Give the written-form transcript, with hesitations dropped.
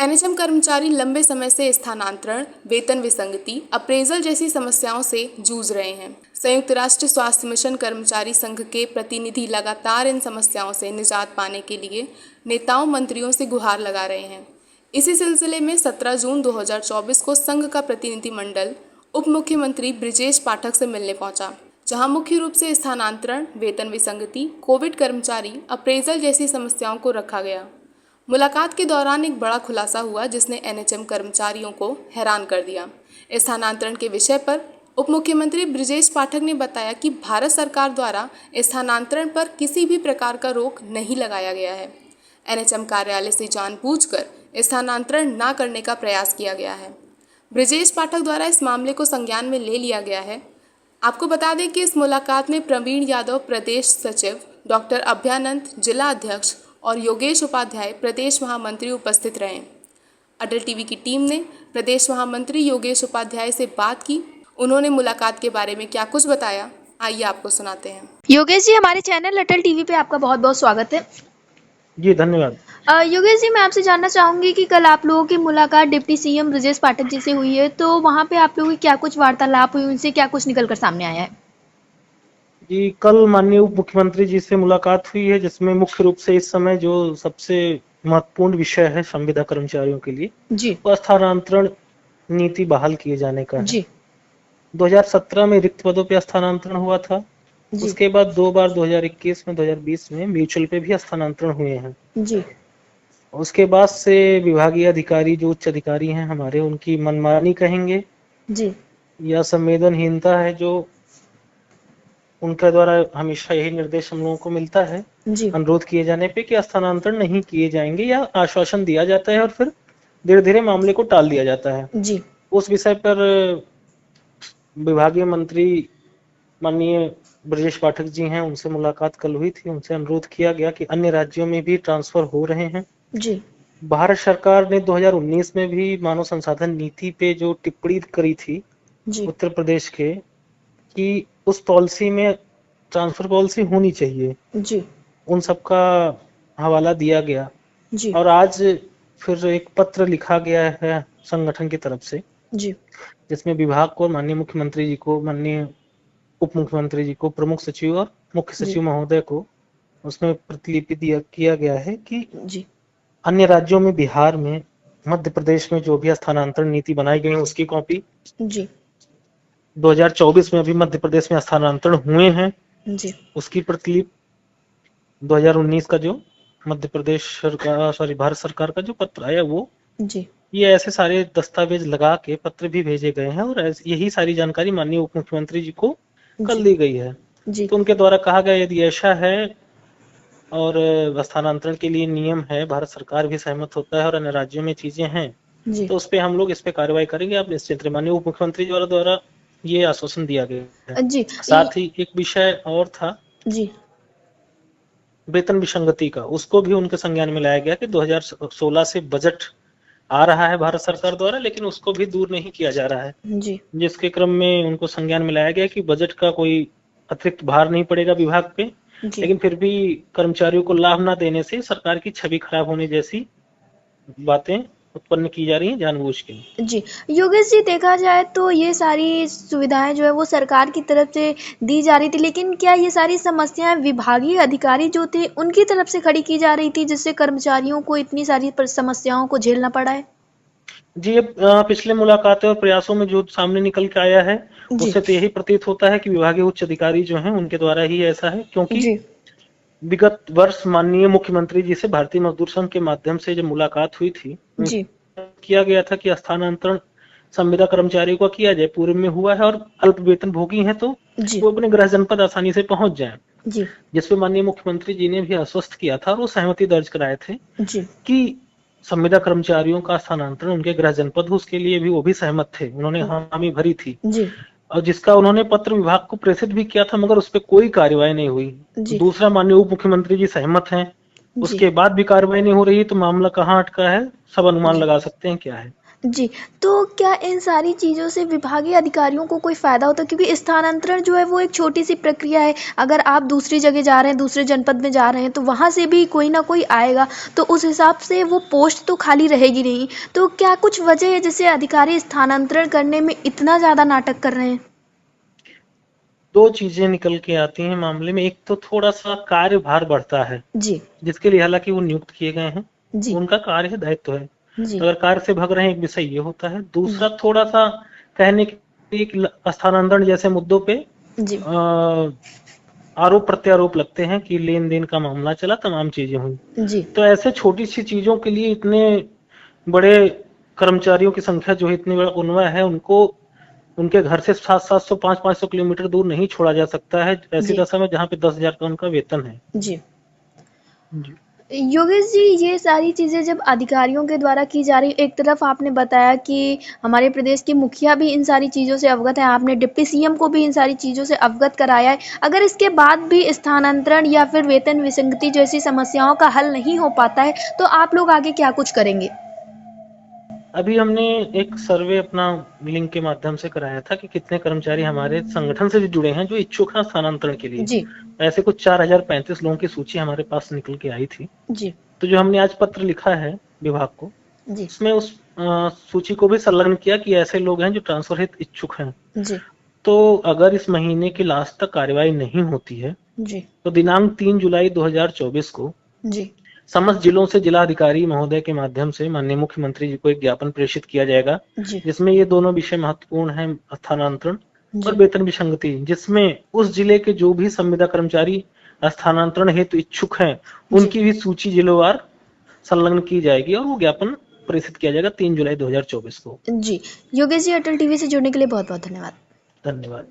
NHM कर्मचारी लंबे समय से स्थानांतरण, वेतन विसंगति, अप्रेजल जैसी समस्याओं से जूझ रहे हैं। संयुक्त राष्ट्र स्वास्थ्य मिशन कर्मचारी संघ के प्रतिनिधि लगातार इन समस्याओं से निजात पाने के लिए नेताओं मंत्रियों से गुहार लगा रहे हैं। इसी सिलसिले में 17 जून 2024 को संघ का प्रतिनिधिमंडल उप मुख्यमंत्री ब्रिजेश पाठक से मिलने पहुंचा, जहां मुख्य रूप से स्थानांतरण, वेतन विसंगति, कोविड कर्मचारी, अप्रेजल जैसी समस्याओं को रखा गया। मुलाकात के दौरान एक बड़ा खुलासा हुआ जिसने एनएचएम कर्मचारियों को हैरान कर दिया। स्थानांतरण के विषय पर उप मुख्यमंत्री ब्रिजेश पाठक ने बताया कि भारत सरकार द्वारा स्थानांतरण पर किसी भी प्रकार का रोक नहीं लगाया गया है। एनएचएम कार्यालय से जानबूझकर स्थानांतरण न करने का प्रयास किया गया है। ब्रिजेश पाठक द्वारा इस मामले को संज्ञान में ले लिया गया है। आपको बता दें कि इस मुलाकात में प्रवीण यादव प्रदेश सचिव, डॉक्टर अभ्यानंद जिला अध्यक्ष और योगेश उपाध्याय प्रदेश महामंत्री उपस्थित रहे। अटल टीवी की टीम ने प्रदेश महामंत्री योगेश उपाध्याय से बात की। उन्होंने मुलाकात के बारे में क्या कुछ बताया, आइए आपको सुनाते हैं। योगेश जी, हमारे चैनल अटल टीवी पे आपका बहुत बहुत स्वागत है। जी धन्यवाद। योगेश जी, मैं आपसे जानना चाहूंगी कि कल आप लोगों की मुलाकात डिप्टी सीएम ब्रिजेश पाठक जी से हुई है, तो वहां पे आप लोगों की क्या कुछ वार्तालाप हुई, उनसे क्या कुछ निकल कर सामने आया है? जी, कल माननीय उप मुख्यमंत्री जी से मुलाकात हुई है, जिसमें मुख्य रूप से इस समय जो सबसे महत्वपूर्ण विषय है संविदा कर्मचारियों के लिए जी वो स्थानांतरण नीति बहाल किए जाने का है। जी 2017 में रिक्त पदों पे स्थानांतरण हुआ था। जी उसके बाद 2 बार 2021 में 2020 में म्यूचुअल पे भी स्थानांतरण हुए हैं। जी उसके बाद से विभागीय अधिकारी जो उच्च अधिकारी हैं हमारे, उनकी मनमानी कहेंगे जी या संवेदनहीनता है, जो उनके द्वारा हमेशा यही निर्देश हम लोगों को मिलता है जी अनुरोध किए जाने पे कि स्थानांतरण नहीं किए जाएंगे, या आश्वासन दिया जाता है और फिर धीरे धीरे मामले को टाल दिया जाता है। जी उस विषय पर विभागीय मंत्री माननीय ब्रजेश पाठक जी हैं, उनसे मुलाकात कल हुई थी। उनसे अनुरोध किया गया कि अन्य राज्यों में भी ट्रांसफर हो रहे हैं। जी भारत सरकार ने 2019 में भी मानव संसाधन नीति पे जो टिप्पणी करी थी जी उत्तर प्रदेश के, कि उस पॉलिसी में ट्रांसफर पॉलिसी होनी चाहिए, जी उन सब का हवाला दिया गया। जी और आज फिर एक पत्र लिखा गया है संगठन की तरफ से, जी जिसमें विभाग को, माननीय मुख्यमंत्री जी को, माननीय उप मुख्यमंत्री जी को, प्रमुख सचिव और मुख्य सचिव महोदय को उसमें प्रतिलिपि किया गया है कि जी अन्य राज्यों में, बिहार में, मध्य प्रदेश में जो भी स्थानांतरण नीति बनाई गई है उसकी कॉपी, जी 2024 में अभी मध्य प्रदेश में स्थानांतरण हुए हैं जी उसकी प्रतिलिपि, 2019 का जो मध्य प्रदेश सरकार, भारत सरकार का जो पत्र आया वो, जी ये ऐसे सारे दस्तावेज लगा के पत्र भी भेजे गए हैं और यही सारी जानकारी माननीय उप मुख्यमंत्री जी को कल दी गई है। जी तो उनके द्वारा कहा गया यदि ऐसा है और स्थानांतरण के लिए नियम है, भारत सरकार भी सहमत होता है और अन्य राज्यों में चीजें हैं, जी तो उस पे हम लोग इस पे कार्रवाई करेंगे, आप निश्चित रहिए। माननीय उप मुख्यमंत्री द्वारा ये आश्वासन दिया गया है। जी साथ ही एक विषय और था जी वेतन विसंगति का, उसको भी उनके संज्ञान में लाया गया कि 2016 से बजट आ रहा है भारत सरकार द्वारा, लेकिन उसको भी दूर नहीं किया जा रहा है, जी जिसके क्रम में उनको संज्ञान में लाया गया कि बजट का कोई अतिरिक्त भार नहीं पड़ेगा विभाग पे, जी लेकिन फिर भी कर्मचारियों को लाभ ना देने से सरकार की छवि खराब होने जैसी बातें उत्पन्न की जा रही हैं जानबूझ के। जी योगेश जी, देखा जाए तो ये सारी सुविधाएं जो है वो सरकार की तरफ से दी जा रही थी, लेकिन क्या ये सारी समस्याएं विभागीय अधिकारी जो थे उनकी तरफ से खड़ी की जा रही थी, जिससे कर्मचारियों को इतनी सारी समस्याओं को झेलना पड़ा है? जी, ये पिछले मुलाकातों और प्रयासों में जो सामने निकल के आया है जी उससे तो यही प्रतीत होता है कि विभागीय उच्च अधिकारी जो हैं उनके द्वारा ही ऐसा है, क्योंकि जी विगत वर्ष माननीय मुख्यमंत्री जी से भारतीय मजदूर संघ के माध्यम से जब मुलाकात हुई थी, जी किया गया था कि स्थानांतरण संविदा कर्मचारियों का किया जाए, पूर्व में हुआ है और अल्प वेतन भोगी हैं तो जी वो अपने गृह जनपद आसानी से पहुंच जाएं, जी जिसपे माननीय मुख्यमंत्री जी ने भी आश्वस्त किया था और वो सहमति दर्ज कराए थे जी कि संविदा कर्मचारियों का स्थानांतरण उनके गृह जनपद हो, उसके लिए भी वो भी सहमत थे, उन्होंने हामी भरी थी, जी और जिसका उन्होंने पत्र विभाग को प्रेषित भी किया था, मगर उस पर कोई कार्रवाई नहीं हुई। जी दूसरा, माननीय उप मुख्यमंत्री जी सहमत हैं, जी उसके बाद भी कार्रवाई नहीं हो रही, तो मामला कहाँ अटका है सब अनुमान जी लगा सकते हैं क्या है। जी, तो क्या इन सारी चीज़ों से विभागीय अधिकारियों को कोई फ़ायदा होता है? क्योंकि स्थानांतरण जो है वो एक छोटी-सी प्रक्रिया है। अगर आप दूसरी जगह जा रहे हैं, दूसरे जनपद में जा रहे हैं, तो वहाँ से भी कोई ना कोई आएगा, तो उस हिसाब से वो पोस्ट तो खाली रहेगी नहीं। तो क्या कुछ वजह है जिससे अधिकारी स्थानांतरण करने में इतना ज़्यादा नाटक कर रहे हैं? दो चीजें निकल के आती हैं मामले में। एक तो थोड़ा सा कार्यभार बढ़ता है, जी, जिसके लिए हालांकि वो नियुक्त किए गए हैं, जी, उनका कार्य है, दायित्व है। जी, अगर कार्य से भाग रहे हैं, एक विषय ये होता है। दूसरा थोड़ा सा कहने के एक स्थानांतरण जैसे मुद्दों पे जी, आरोप प्रत्यारोप लगते हैं कि लेन देन का मामला चला, तमाम चीजें हुई। जी, तो ऐसे छोटी सी चीजों के लिए इतने बड़े कर्मचारियों की संख्या जो है, इतनी बड़ा उन्वय है, उनको उनके घर से 700-700 500-500 किलोमीटर दूर नहीं छोड़ा जा सकता है ऐसी जी, दशा में जहाँ पे 10,000 का उनका वेतन है। जी। जी। योगेश जी, ये सारी चीज़ें जब अधिकारियों के द्वारा की जा रही, एक तरफ आपने बताया कि हमारे प्रदेश के मुखिया भी इन सारी चीज़ों से अवगत है, आपने डिप्टी सीएम को भी इन सारी चीज़ों से अवगत कराया है। अगर इसके बाद भी स्थानांतरण या फिर वेतन विसंगति जैसी समस्याओं का हल नहीं हो पाता है, तो आप लोग आगे क्या कुछ करेंगे? अभी हमने एक सर्वे अपना लिंक के माध्यम से कराया था कि कितने कर्मचारी हमारे संगठन से जुड़े हैं जो इच्छुक हैं स्थानांतरण के लिए। जी, ऐसे कुछ 4035 लोगों की सूची हमारे पास निकल के आई थी। जी, तो जो हमने आज पत्र लिखा है विभाग को, जी, उसमें उस सूची को भी संलग्न किया कि ऐसे लोग हैं जो ट्रांसफर हेतु इच्छुक हैं। जी, तो अगर इस महीने के लास्ट तक कार्यवाही नहीं होती है, जी, तो दिनांक 3 जुलाई 2024 को जी, समस्त जिलों से जिलाधिकारी महोदय के माध्यम से माननीय मुख्यमंत्री जी को एक ज्ञापन प्रेषित किया जाएगा, जी, जिसमें ये दोनों विषय महत्वपूर्ण हैं, स्थानांतरण और जी, वेतन विसंगति, जिसमें उस जिले के जो भी संविदा कर्मचारी स्थानांतरण हेतु इच्छुक हैं, उनकी भी सूची जिलोवार संलग्न की जाएगी और वो ज्ञापन प्रेषित किया जाएगा 3 जुलाई 2024 को। जी। योगेश जी, अटल टीवी से जुड़ने के लिए बहुत-बहुत धन्यवाद। धन्यवाद।